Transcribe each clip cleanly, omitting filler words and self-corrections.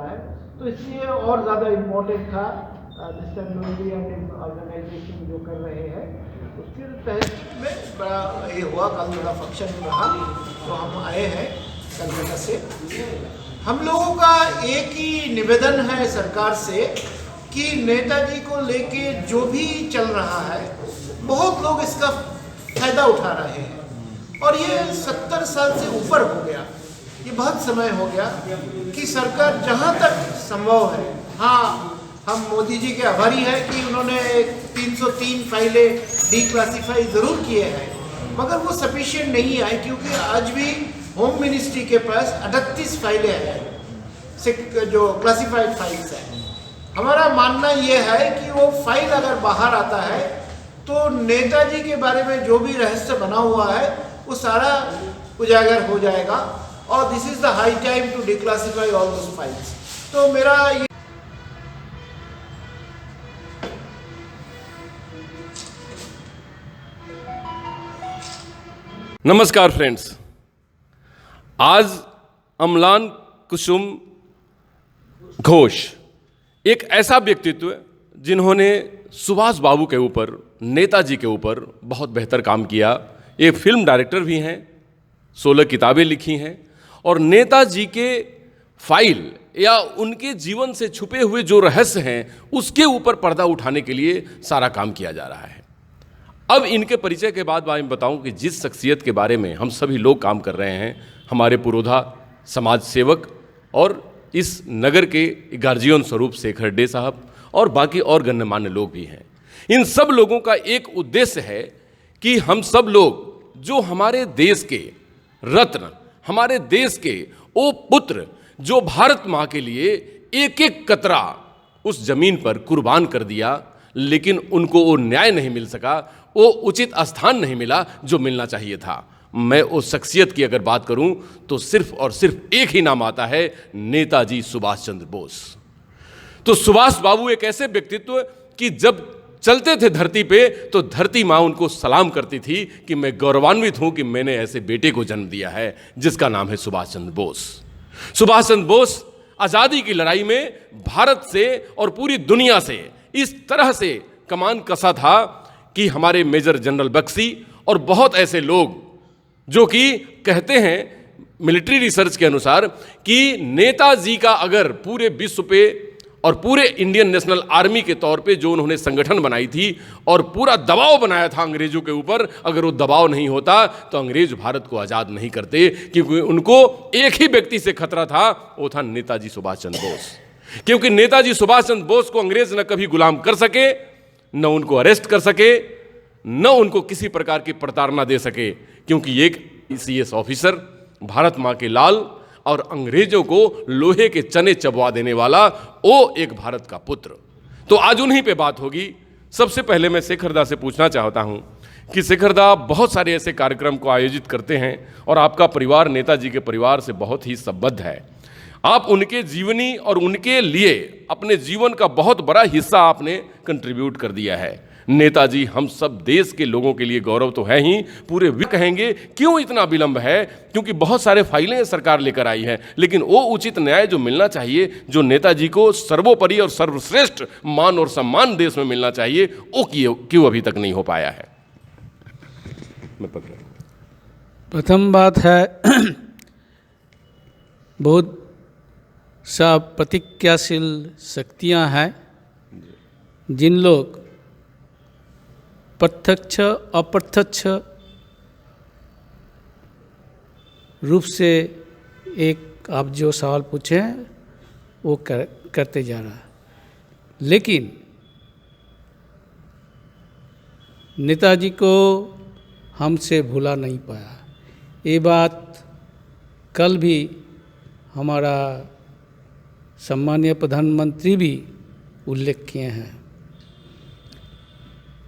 है, तो इसलिए और ज़्यादा इम्पोर्टेंट था दिस टेक्नोलॉजी एंड ऑर्गेनाइजेशन जो कर रहे हैं उसके तहत में बड़ा ये हुआ। कल बड़ा फंक्शन रहा तो हम आए हैं कलकत्ता से। हम लोगों का एक ही निवेदन है सरकार से कि नेताजी को लेके जो भी चल रहा है बहुत लोग इसका फायदा उठा रहे हैं और ये 70 साल से ऊपर हो गया, ये बहुत समय हो गया कि सरकार जहाँ तक संभव है, हाँ हम मोदी जी के आभारी हैं कि उन्होंने 303 फाइलें डिक्लासिफाई ज़रूर किए हैं, मगर वो सफिशिएंट नहीं है क्योंकि आज भी होम मिनिस्ट्री के पास 38 फाइलें हैं जो क्लासिफाइड फाइल्स हैं। हमारा मानना ये है कि वो फाइल अगर बाहर आता है तो नेताजी के बारे में जो भी रहस्य बना हुआ है वो सारा उजागर हो जाएगा और this is the high time to declassify all those files. तो मेरा ये नमस्कार फ्रेंड्स, आज अम्लान कुसुम घोष एक ऐसा व्यक्तित्व जिन्होंने सुभाष बाबू के ऊपर, नेताजी के ऊपर बहुत बेहतर काम किया। एक फिल्म डायरेक्टर भी हैं, 16 किताबें लिखी हैं और नेताजी के फाइल या उनके जीवन से छुपे हुए जो रहस्य हैं उसके ऊपर पर्दा उठाने के लिए सारा काम किया जा रहा है। अब इनके परिचय के बाद मैं बताऊं कि जिस शख्सियत के बारे में हम सभी लोग काम कर रहे हैं, हमारे पुरोधा समाज सेवक और इस नगर के गार्जियन स्वरूप शेखर डे साहब और बाकी और गण्यमान्य लोग भी हैं। इन सब लोगों का एक उद्देश्य है कि हम सब लोग जो हमारे देश के रत्न, हमारे देश के वो पुत्र जो भारत माँ के लिए एक एक कतरा उस जमीन पर कुर्बान कर दिया, लेकिन उनको वो न्याय नहीं मिल सका, वो उचित स्थान नहीं मिला जो मिलना चाहिए था। मैं उस शख्सियत की अगर बात करूं तो सिर्फ और सिर्फ एक ही नाम आता है, नेताजी सुभाष चंद्र बोस। तो सुभाष बाबू एक ऐसे व्यक्तित्व कि जब चलते थे धरती पे तो धरती माँ उनको सलाम करती थी कि मैं गौरवान्वित हूं कि मैंने ऐसे बेटे को जन्म दिया है जिसका नाम है सुभाष चंद्र बोस। सुभाष चंद्र बोस आज़ादी की लड़ाई में भारत से और पूरी दुनिया से इस तरह से कमान कसा था कि हमारे मेजर जनरल बख्शी और बहुत ऐसे लोग जो कि कहते हैं मिलिट्री रिसर्च के अनुसार कि नेताजी का अगर पूरे विश्व पे और पूरे इंडियन नेशनल आर्मी के तौर पे जो उन्होंने संगठन बनाई थी और पूरा दबाव बनाया था अंग्रेजों के ऊपर, अगर वो दबाव नहीं होता तो अंग्रेज भारत को आज़ाद नहीं करते, क्योंकि उनको एक ही व्यक्ति से खतरा था, वो था नेताजी सुभाष चंद्र बोस। क्योंकि नेताजी सुभाष चंद्र बोस को अंग्रेज न कभी गुलाम कर सके, न उनको अरेस्ट कर सके, न उनको किसी प्रकार की प्रताड़ना दे सके, क्योंकि एक ICS ऑफिसर, भारत माँ के लाल और अंग्रेजों को लोहे के चने चबवा देने वाला वो एक भारत का पुत्र। तो आज उन्हीं पे बात होगी। सबसे पहले मैं शेखरदा से पूछना चाहता हूँ कि शेखरदा बहुत सारे ऐसे कार्यक्रम को आयोजित करते हैं और आपका परिवार नेताजी के परिवार से बहुत ही संबद्ध है। आप उनके जीवनी और उनके लिए अपने जीवन का बहुत बड़ा हिस्सा आपने कंट्रीब्यूट कर दिया है। नेताजी हम सब देश के लोगों के लिए गौरव तो है ही, पूरे विश्व कहेंगे क्यों इतना विलंब है, क्योंकि बहुत सारे फाइलें सरकार लेकर आई है, लेकिन वो उचित न्याय जो मिलना चाहिए, जो नेताजी को सर्वोपरि और सर्वश्रेष्ठ मान और सम्मान देश में मिलना चाहिए, वो क्यों अभी तक नहीं हो पाया है। मैं पकड़ा। प्रथम बात है बहुत सा प्रतिक्रियाशील शक्तियां हैं जिन लोग प्रत्यक्ष अप्रत्यक्ष रूप से एक आप जो सवाल पूछे हैं वो करते जा रहा है, लेकिन नेताजी को हमसे भूला नहीं पाया। ये बात कल भी हमारा सम्मानीय प्रधानमंत्री भी उल्लेख किए हैं।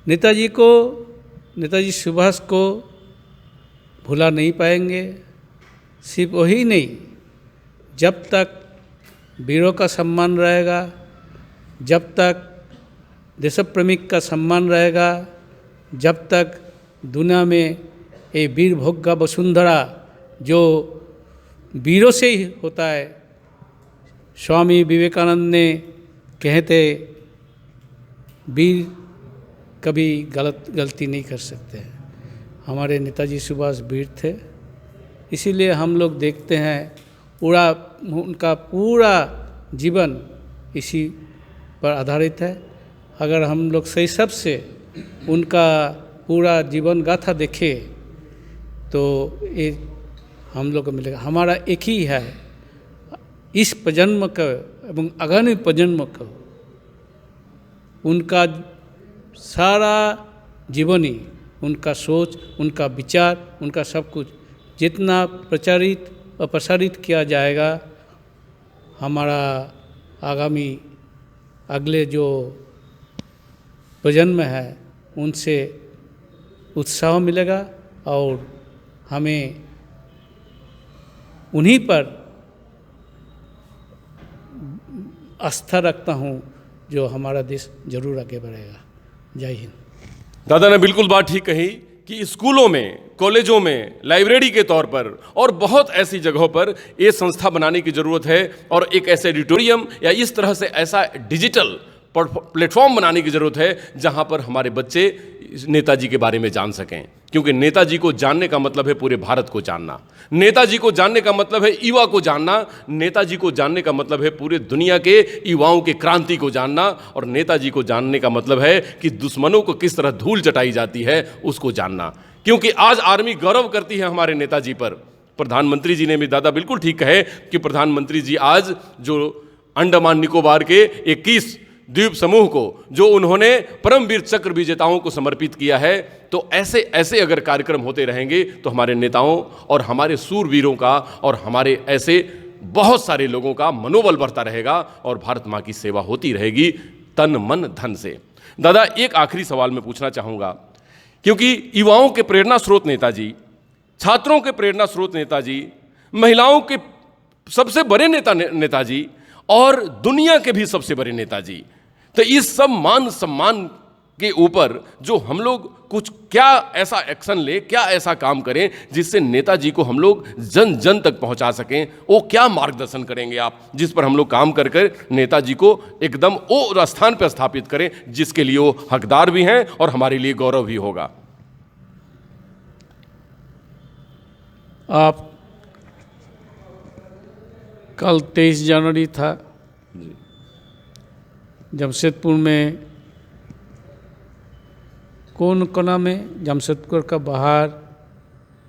नेताजी सुभाष को भुला नहीं पाएंगे। सिर्फ वही नहीं, जब तक वीरों का सम्मान रहेगा, जब तक देशप्रेमिक का सम्मान रहेगा, जब तक दुनिया में ये वीर भोग्गा वसुंधरा जो वीरों से ही होता है, स्वामी विवेकानंद ने कहे थे, वीर कभी गलती नहीं कर सकते हैं। हमारे नेताजी सुभाष वीर थे, इसीलिए हम लोग देखते हैं उनका पूरा जीवन इसी पर आधारित है। अगर हम लोग शैशव से उनका पूरा जीवन गाथा देखें तो ये हम लोग को मिलेगा। हमारा एक ही है, इस प्रजन्म का एवं आगामी प्रजन्म का उनका सारा जीवनी, उनका सोच, उनका विचार, उनका सब कुछ जितना प्रचारित और प्रसारित किया जाएगा, हमारा आगामी अगले जो प्रजन्म है उनसे उत्साह मिलेगा और हमें उन्हीं पर आस्था रखता हूँ जो हमारा देश जरूर आगे बढ़ेगा। जय हिंद। दादा ने बिल्कुल बात ठीक कही कि स्कूलों में, कॉलेजों में, लाइब्रेरी के तौर पर और बहुत ऐसी जगहों पर ये संस्था बनाने की ज़रूरत है और एक ऐसे एडिटोरियम या इस तरह से ऐसा डिजिटल प्लेटफॉर्म बनाने की ज़रूरत है जहां पर हमारे बच्चे नेताजी के बारे में जान सकें। क्योंकि नेताजी को जानने का मतलब है पूरे भारत को जानना, नेताजी को जानने का मतलब है युवा को जानना, नेताजी को जानने का मतलब है पूरे दुनिया के युवाओं के क्रांति को जानना, और नेताजी को जानने का मतलब है कि दुश्मनों को किस तरह धूल चटाई जाती है उसको जानना। क्योंकि आज आर्मी गौरव करती है हमारे नेताजी पर। प्रधानमंत्री जी ने भी दादा बिल्कुल ठीक कहे कि प्रधानमंत्री जी आज जो अंडमान निकोबार के 21 द्वीप समूह को जो उन्होंने परमवीर चक्र विजेताओं को समर्पित किया है, तो ऐसे ऐसे अगर कार्यक्रम होते रहेंगे तो हमारे नेताओं और हमारे सूरवीरों का और हमारे ऐसे बहुत सारे लोगों का मनोबल बढ़ता रहेगा और भारत माँ की सेवा होती रहेगी तन मन धन से। दादा एक आखिरी सवाल मैं पूछना चाहूँगा, क्योंकि युवाओं के प्रेरणा स्रोत नेताजी, छात्रों के प्रेरणा स्रोत नेताजी, महिलाओं के सबसे बड़े नेता नेताजी और दुनिया के भी सबसे बड़े नेताजी, तो इस सब मान सम्मान के ऊपर जो हम लोग कुछ क्या ऐसा एक्शन ले, क्या ऐसा काम करें जिससे नेताजी को हम लोग जन जन तक पहुंचा सकें, वो क्या मार्गदर्शन करेंगे आप जिस पर हम लोग काम कर कर नेताजी को एकदम वो स्थान पर स्थापित करें जिसके लिए वो हकदार भी हैं और हमारे लिए गौरव भी होगा। आप कल 23 जनवरी था, जमशेदपुर में कौन कोना में, जमशेदपुर का बाहर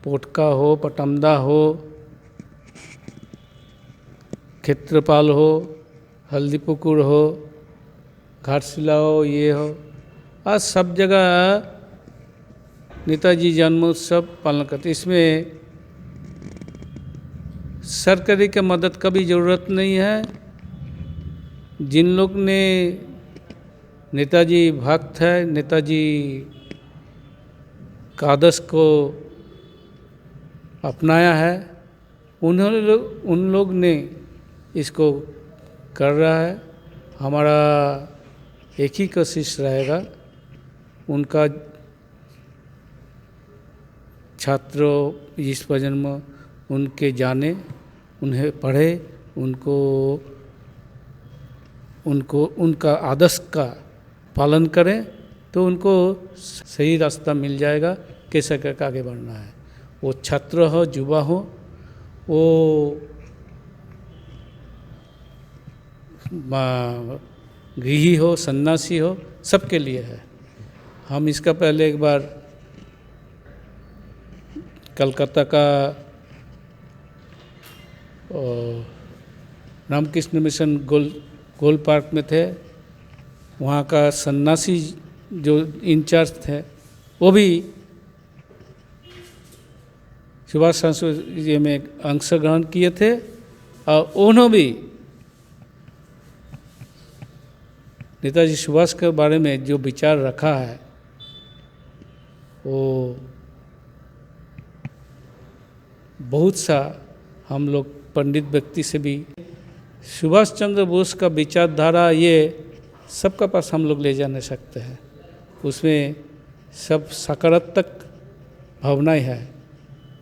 पोटका हो, पटमदा हो, क्षेत्रपाल हो, हल्दीपुकुर हो, घाटशिला हो, ये हो, आज सब जगह नेताजी जन्मोत्सव पालन करते। इसमें सरकारी की मदद का भी ज़रूरत नहीं है। जिन लोग ने नेताजी भक्त है, नेताजी का आदर्श को अपनाया है, उन लोग ने इसको कर रहा है। हमारा एक ही कोशिश रहेगा, उनका छात्रों इस प्रजन्म उनके जाने, उन्हें पढ़े, उनको उनका आदर्श का पालन करें तो उनको सही रास्ता मिल जाएगा कैसे करके आगे बढ़ना है। वो छात्र हो, युवा हो, वो गृही हो, सन्यासी हो, सबके लिए है। हम इसका पहले एक बार कलकत्ता का रामकृष्ण मिशन गोल पार्क में थे, वहाँ का सन्यासी जो इंचार्ज थे वो भी सुभाष सांस्कृतिक में अंशग्रहण किए थे और उन्होंने भी नेताजी सुभाष के बारे में जो विचार रखा है वो बहुत सा हम लोग पंडित व्यक्ति से भी सुभाष चंद्र बोस का विचारधारा ये सबका पास हम लोग ले जा नहीं सकते हैं। उसमें सब सकारात्मक भावनाएं है,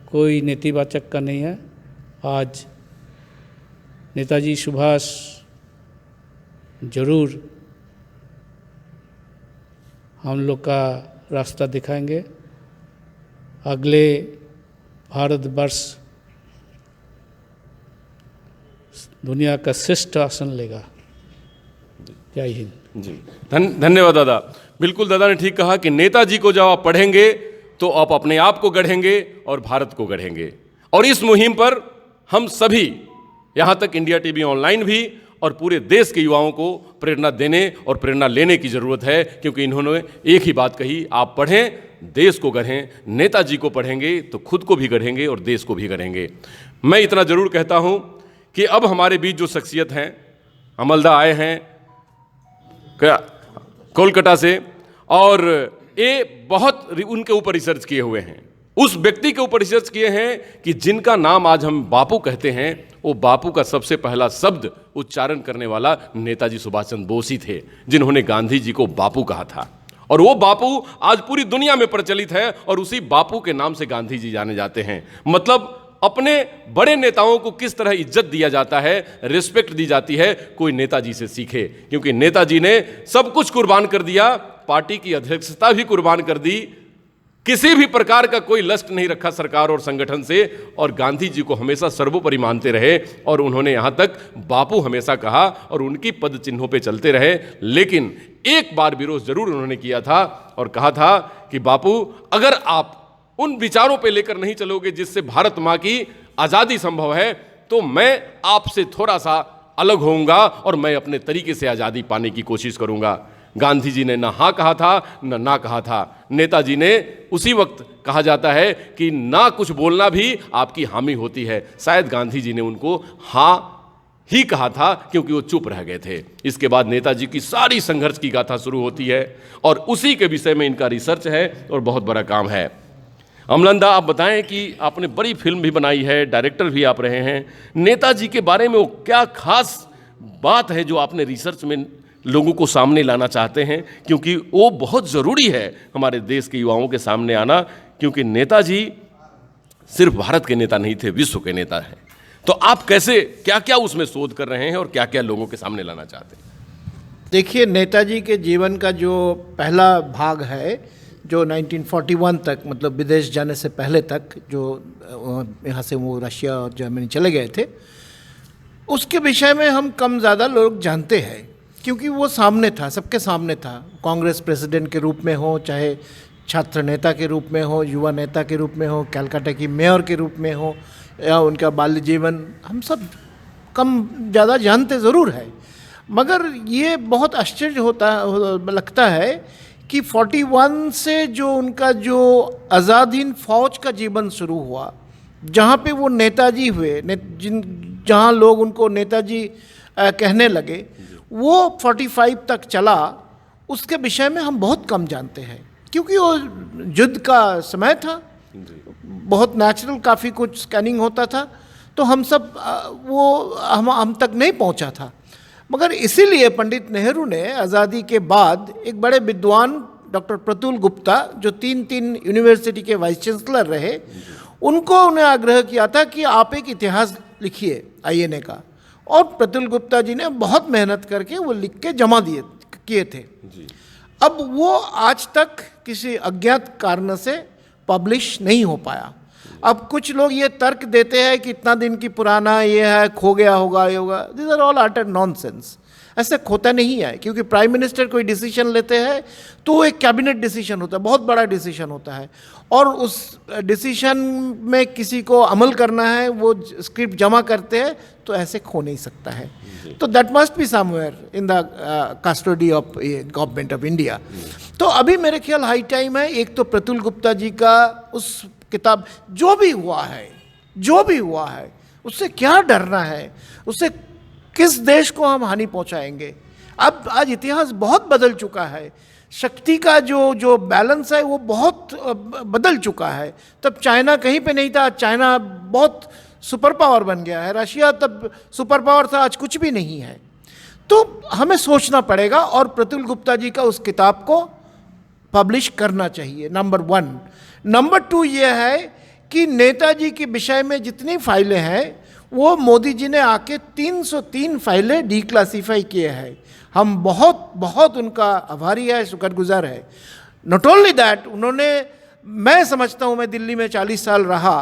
कोई नेतिवाचक का नहीं है। आज नेताजी सुभाष जरूर हम लोग का रास्ता दिखाएंगे। अगले भारतवर्ष दुनिया का श्रेष्ठ आसन लेगा। जय हिंद। जी धन्यवाद दादा। बिल्कुल दादा ने ठीक कहा कि नेताजी को जब आप पढ़ेंगे तो आप अपने आप को गढ़ेंगे और भारत को गढ़ेंगे। और इस मुहिम पर हम सभी, यहाँ तक इंडिया टीवी ऑनलाइन भी और पूरे देश के युवाओं को प्रेरणा देने और प्रेरणा लेने की ज़रूरत है, क्योंकि इन्होंने एक ही बात कही, आप पढ़ें, देश को गढ़ें। नेताजी को पढ़ेंगे तो खुद को भी गढ़ेंगे और देश को भी गढ़ेंगे। मैं इतना ज़रूर कहता हूँ कि अब हमारे बीच जो शख्सियत हैं, अमलदा आए हैं कोलकाता से, और ये बहुत उनके ऊपर रिसर्च किए हुए हैं, उस व्यक्ति के ऊपर रिसर्च किए हैं कि जिनका नाम आज हम बापू कहते हैं, वो बापू का सबसे पहला शब्द उच्चारण करने वाला नेताजी सुभाष चंद्र बोस ही थे, जिन्होंने गांधी जी को बापू कहा था। और वो बापू आज पूरी दुनिया में प्रचलित है और उसी बापू के नाम से गांधी जी जाने जाते हैं। मतलब अपने बड़े नेताओं को किस तरह इज्जत दिया जाता है, रिस्पेक्ट दी जाती है, कोई नेताजी से सीखे। क्योंकि नेताजी ने सब कुछ कुर्बान कर दिया, पार्टी की अध्यक्षता भी कुर्बान कर दी, किसी भी प्रकार का कोई लस्ट नहीं रखा सरकार और संगठन से, और गांधी जी को हमेशा सर्वोपरि मानते रहे। और उन्होंने यहाँ तक बापू हमेशा कहा और उनकी पद चिन्हों पे चलते रहे। लेकिन एक बार विरोध जरूर उन्होंने किया था और कहा था कि बापू, अगर आप उन विचारों पे लेकर नहीं चलोगे जिससे भारत माँ की आज़ादी संभव है, तो मैं आपसे थोड़ा सा अलग होऊंगा और मैं अपने तरीके से आज़ादी पाने की कोशिश करूंगा। गांधी जी ने ना हाँ कहा था ना कहा था। नेताजी ने उसी वक्त कहा जाता है कि ना कुछ बोलना भी आपकी हामी होती है। शायद गांधी जी ने उनको हाँ ही कहा था, क्योंकि वो चुप रह गए थे। इसके बाद नेताजी की सारी संघर्ष की गाथा शुरू होती है और उसी के विषय में इनका रिसर्च है और बहुत बड़ा काम है। अमलंदा, आप बताएं कि आपने बड़ी फिल्म भी बनाई है, डायरेक्टर भी आप रहे हैं, नेताजी के बारे में वो क्या खास बात है जो आपने रिसर्च में लोगों को सामने लाना चाहते हैं, क्योंकि वो बहुत ज़रूरी है हमारे देश के युवाओं के सामने आना, क्योंकि नेताजी सिर्फ भारत के नेता नहीं थे, विश्व के नेता हैं। तो आप कैसे, क्या क्या उसमें शोध कर रहे हैं और क्या क्या लोगों के सामने लाना चाहते हैं? देखिए, नेताजी के जीवन का जो पहला भाग है, जो 1941 तक, मतलब विदेश जाने से पहले तक, जो यहाँ से वो रशिया और जर्मनी चले गए थे, उसके विषय में हम कम ज़्यादा लोग जानते हैं, क्योंकि वो सामने था, सबके सामने था। कांग्रेस प्रेसिडेंट के रूप में हो, चाहे छात्र नेता के रूप में हो, युवा नेता के रूप में हो, कलकत्ता की मेयर के रूप में हो, या उनका बाल्य जीवन, हम सब कम ज़्यादा जानते ज़रूर है। मगर ये बहुत आश्चर्य लगता है कि 41 से जो उनका जो आज़ाद हिंद फौज का जीवन शुरू हुआ, जहाँ पे वो नेताजी हुए, जहाँ लोग उनको नेताजी कहने लगे, वो 45 तक चला, उसके विषय में हम बहुत कम जानते हैं, क्योंकि वो युद्ध का समय था, बहुत नेचुरल, काफ़ी कुछ स्कैनिंग होता था, तो हम सब वो हम तक नहीं पहुंचा था। मगर इसीलिए पंडित नेहरू ने आज़ादी के बाद एक बड़े विद्वान डॉक्टर प्रतुल गुप्ता, जो तीन यूनिवर्सिटी के वाइस चांसलर रहे, उन्हें आग्रह किया था कि आप एक इतिहास लिखिए आईएनए का। और प्रतुल गुप्ता जी ने बहुत मेहनत करके वो लिख के जमा किए थे। अब वो आज तक किसी अज्ञात कारण से पब्लिश नहीं हो पाया। अब कुछ लोग ये तर्क देते हैं कि इतना दिन की पुराना ये है, खो गया होगा, ये होगा। This are all utter nonsense. ऐसे खोता नहीं है, क्योंकि प्राइम मिनिस्टर कोई डिसीजन लेते हैं तो वो एक कैबिनेट डिसीजन होता है, बहुत बड़ा डिसीजन होता है, और उस डिसीजन में किसी को अमल करना है, वो स्क्रिप्ट जमा करते हैं, तो ऐसे खो नहीं सकता है। तो that must be somewhere in the custody of government of India. तो अभी मेरे ख्याल हाई टाइम है, एक तो प्रतुल गुप्ता जी का उस किताब, जो भी हुआ है उससे क्या डरना है, उससे किस देश को हम हानि पहुंचाएंगे। अब आज इतिहास बहुत बदल चुका है, शक्ति का जो बैलेंस है वो बहुत बदल चुका है। तब चाइना कहीं पे नहीं था, चाइना बहुत सुपर पावर बन गया है। रशिया तब सुपर पावर था, आज कुछ भी नहीं है। तो हमें सोचना पड़ेगा, और प्रतुल गुप्ता जी का उस किताब को पब्लिश करना चाहिए, नंबर 1। नंबर 2 ये है कि नेताजी के विषय में जितनी फाइलें हैं वो मोदी जी ने आके 303 फाइलें डिक्लासीफाई किए हैं। हम बहुत बहुत उनका आभारी है, शुक्रगुजार है। नॉट ओनली दैट, उन्होंने, मैं समझता हूँ, मैं दिल्ली में 40 साल रहा,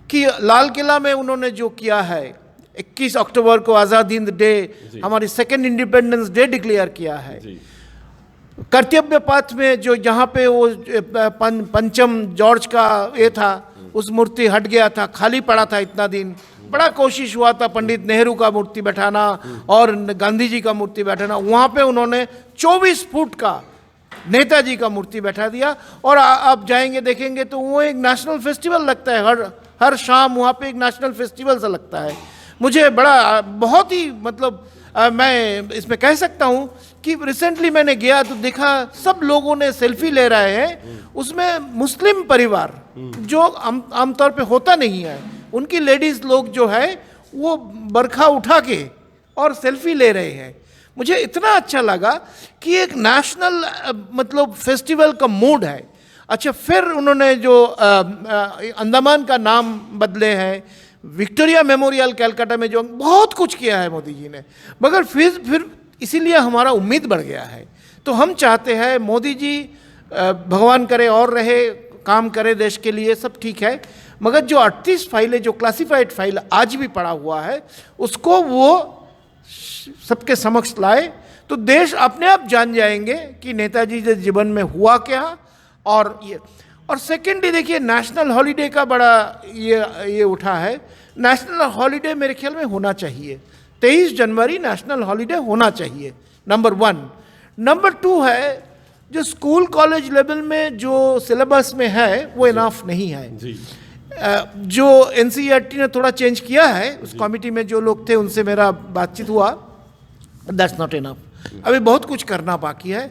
कि लाल किला में उन्होंने जो किया है, 21 अक्टूबर को आज़ादी हिंद डे, हमारी सेकेंड इंडिपेंडेंस डे डिक्लेयर किया है। कर्तव्य पथ में जो जहाँ पे वो पंचम जॉर्ज का ये था, उस मूर्ति हट गया था, खाली पड़ा था इतना दिन, बड़ा कोशिश हुआ था पंडित नेहरू का मूर्ति बैठाना और गांधी जी का मूर्ति बैठाना, वहाँ पे उन्होंने 24 फुट का नेताजी का मूर्ति बैठा दिया। और आप जाएंगे देखेंगे तो वो एक नेशनल फेस्टिवल लगता है, हर शाम वहाँ पे एक नेशनल फेस्टिवल सा लगता है। मुझे बड़ा, बहुत ही मतलब मैं इसमें कह सकता हूँ कि रिसेंटली मैंने गया तो देखा सब लोगों ने सेल्फी ले रहे हैं, उसमें मुस्लिम परिवार जो आमतौर पे होता नहीं है, उनकी लेडीज़ लोग जो है वो बरखा उठा के और सेल्फी ले रहे हैं। मुझे इतना अच्छा लगा कि एक नेशनल मतलब फेस्टिवल का मूड है। अच्छा, फिर उन्होंने जो अंडमान का नाम बदले हैं, विक्टोरिया मेमोरियल कलकत्ता में जो बहुत कुछ किया है मोदी जी ने, मगर फिर इसीलिए हमारा उम्मीद बढ़ गया है। तो हम चाहते हैं मोदी जी भगवान करे और रहे, काम करे देश के लिए, सब ठीक है, मगर जो 38 फाइलें, जो क्लासिफाइड फाइल आज भी पड़ा हुआ है, उसको वो सबके समक्ष लाए तो देश अपने आप जान जाएंगे कि नेताजी के जीवन में हुआ क्या। और सेकेंडली देखिए, नेशनल हॉलिडे का बड़ा ये उठा है। नेशनल हॉलिडे मेरे ख्याल में होना चाहिए, 23 जनवरी नेशनल हॉलिडे होना चाहिए, नंबर 1। नंबर 2 है, जो स्कूल कॉलेज लेवल में जो सिलेबस में है वो इनाफ नहीं है जी। जो NCERT ने थोड़ा चेंज किया है, उस कमेटी में जो लोग थे उनसे मेरा बातचीत हुआ, दैट्स नॉट इनफ, अभी बहुत कुछ करना बाकी है।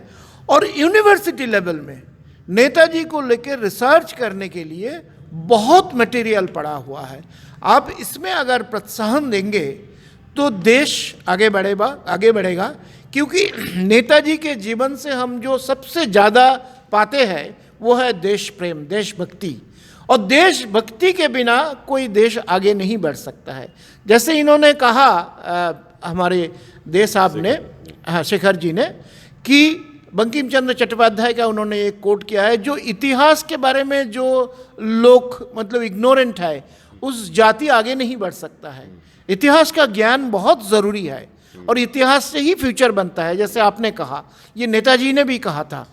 और यूनिवर्सिटी लेवल में नेताजी को लेकर रिसर्च करने के लिए बहुत मटेरियल पड़ा हुआ है। आप इसमें अगर प्रोत्साहन देंगे तो देश आगे बढ़ेगा, क्योंकि नेताजी के जीवन से हम जो सबसे ज़्यादा पाते हैं वो है देश प्रेम, देशभक्ति। और देशभक्ति के बिना कोई देश आगे नहीं बढ़ सकता है। जैसे इन्होंने कहा हमारे देश साहब ने, शेखर जी ने, कि बंकिम चंद्र चट्टोपाध्याय का उन्होंने एक कोट किया है, जो इतिहास के बारे में जो लोग मतलब इग्नोरेंट है, उस जाति आगे नहीं बढ़ सकता है। इतिहास का ज्ञान बहुत ज़रूरी है और इतिहास से ही फ्यूचर बनता है, जैसे आपने कहा, ये नेताजी ने भी कहा था।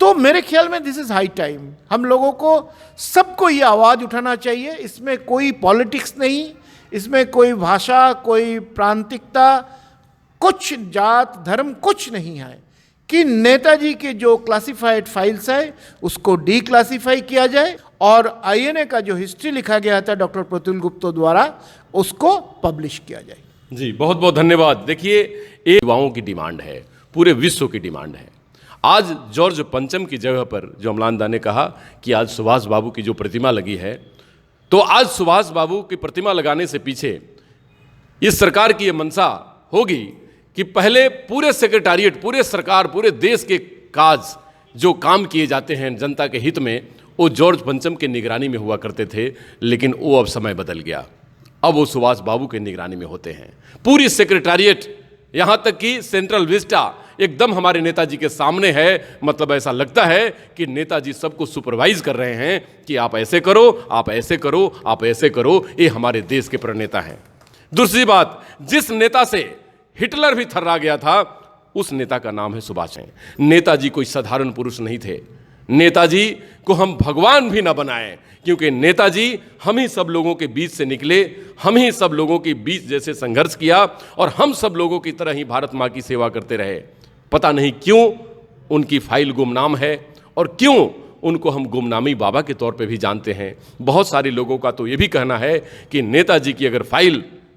तो मेरे ख्याल में दिस इज़ हाई टाइम, हम लोगों को सबको ये आवाज़ उठाना चाहिए। इसमें कोई पॉलिटिक्स नहीं, इसमें कोई भाषा, कोई प्रांतिकता, कुछ जात धर्म कुछ नहीं है, कि नेताजी के जो क्लासिफाइड फाइल्स है उसको डिक्लासिफाई किया जाए और INA का जो हिस्ट्री लिखा गया था डॉक्टर प्रतुल गुप्ता द्वारा, उसको पब्लिश किया जाए। जी, बहुत बहुत धन्यवाद। देखिए, ये युवाओं की डिमांड है, पूरे विश्व की डिमांड है। आज जॉर्ज पंचम की जगह पर जो अमलानदा ने कहा कि आज सुभाष बाबू की जो प्रतिमा लगी है, तो आज सुभाष बाबू की प्रतिमा लगाने से पीछे इस सरकार की ये मंशा होगी कि पहले पूरे सेक्रेटारिएट, पूरे सरकार, पूरे देश के काज जो काम किए जाते हैं जनता के हित में, वो जॉर्ज पंचम के निगरानी में हुआ करते थे, लेकिन वो अब समय बदल गया, अब वो सुभाष बाबू के निगरानी में होते हैं। पूरी सेक्रेटारिएट, यहाँ तक कि सेंट्रल विस्टा एकदम हमारे नेताजी के सामने है। मतलब ऐसा लगता है कि नेताजी सबको सुपरवाइज कर रहे हैं कि आप ऐसे करो, आप ऐसे करो, आप ऐसे करो। ये हमारे देश के प्रणेता हैं। दूसरी बात, जिस नेता से हिटलर भी थर्रा गया था, उस नेता का नाम है सुभाष चंद्र। नेताजी कोई साधारण पुरुष नहीं थे। नेताजी को हम भगवान भी ना बनाएं, क्योंकि नेताजी हम ही सब लोगों के बीच से निकले, हम ही सब लोगों के बीच जैसे संघर्ष किया और हम सब लोगों की तरह ही भारत माँ की सेवा करते रहे। पता नहीं क्यों उनकी फाइल गुमनाम है और क्यों उनको हम गुमनामी बाबा के तौर पे भी जानते हैं। बहुत सारे लोगों का तो ये भी कहना है कि नेताजी की अगर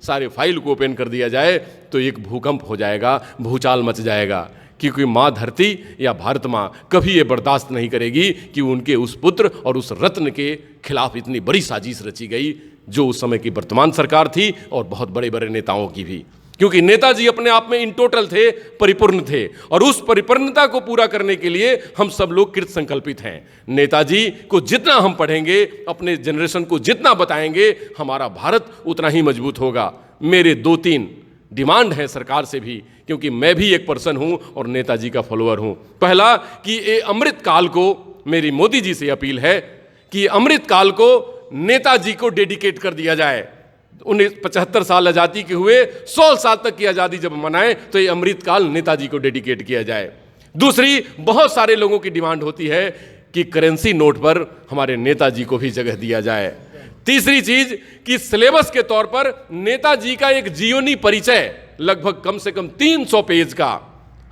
सारे फाइल को ओपन कर दिया जाए तो एक भूकंप हो जाएगा, भूचाल मच जाएगा, क्योंकि माँ धरती या भारत माँ कभी ये बर्दाश्त नहीं करेगी कि उनके उस पुत्र और उस रत्न के खिलाफ इतनी बड़ी साजिश रची गई, जो उस समय की वर्तमान सरकार थी और बहुत बड़े बड़े नेताओं की भी। क्योंकि नेताजी अपने आप में इन टोटल थे, परिपूर्ण थे, और उस परिपूर्णता को पूरा करने के लिए हम सब लोग कृत संकल्पित हैं। नेताजी को जितना हम पढ़ेंगे, अपने जनरेशन को जितना बताएंगे, हमारा भारत उतना ही मजबूत होगा। मेरे 2-3 डिमांड है सरकार से भी, क्योंकि मैं भी एक पर्सन हूं और नेताजी का फॉलोअर हूं। पहला कि ये अमृत काल को, मेरी मोदी जी से अपील है कि अमृत काल को नेताजी को डेडिकेट कर दिया जाए। 75 साल आज़ादी के हुए, 100 साल तक की आज़ादी जब मनाएं तो ये अमृत काल नेताजी को डेडिकेट किया जाए। दूसरी, बहुत सारे लोगों की डिमांड होती है कि करेंसी नोट पर हमारे नेताजी को भी जगह दिया जाए। तीसरी चीज कि सिलेबस के तौर पर नेताजी का एक जीवनी परिचय, लगभग कम से कम 300 पेज का,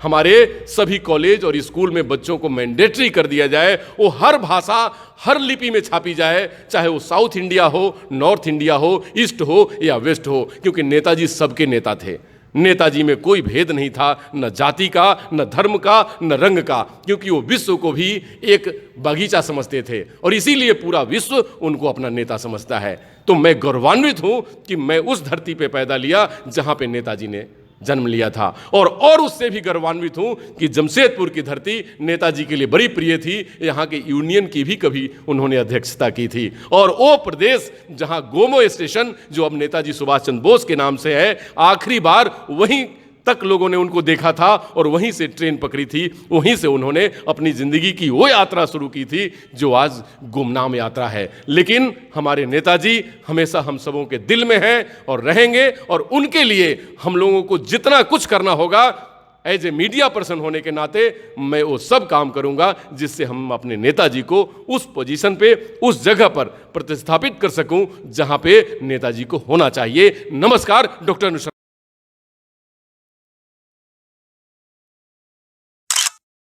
हमारे सभी कॉलेज और स्कूल में बच्चों को मैंडेटरी कर दिया जाए। वो हर भाषा, हर लिपि में छापी जाए, चाहे वो साउथ इंडिया हो, नॉर्थ इंडिया हो, ईस्ट हो या वेस्ट हो, क्योंकि नेताजी सबके नेता थे। नेताजी में कोई भेद नहीं था, न जाति का, न धर्म का, न रंग का, क्योंकि वो विश्व को भी एक बगीचा समझते थे और इसीलिए पूरा विश्व उनको अपना नेता समझता है। तो मैं गौरवान्वित हूं कि मैं उस धरती पे पैदा लिया जहां पे नेताजी ने जन्म लिया था, और उससे भी गौरवान्वित हूं कि जमशेदपुर की धरती नेताजी के लिए बड़ी प्रिय थी। यहाँ के यूनियन की भी कभी उन्होंने अध्यक्षता की थी, और वो प्रदेश जहां गोमो स्टेशन, जो अब नेताजी सुभाष चंद्र बोस के नाम से है, आखिरी बार वहीं तक लोगों ने उनको देखा था और वहीं से ट्रेन पकड़ी थी, वहीं से उन्होंने अपनी जिंदगी की वो यात्रा शुरू की थी जो आज गुमनाम यात्रा है। लेकिन हमारे नेताजी हमेशा हम सबों के दिल में हैं और रहेंगे, और उनके लिए हम लोगों को जितना कुछ करना होगा, एज ए मीडिया पर्सन होने के नाते मैं वो सब काम करूंगा जिससे हम अपने नेताजी को उस पोजीशन पे, उस जगह पर प्रतिस्थापित कर सकूं जहां पे नेताजी को होना चाहिए। नमस्कार, डॉक्टर अनुषा।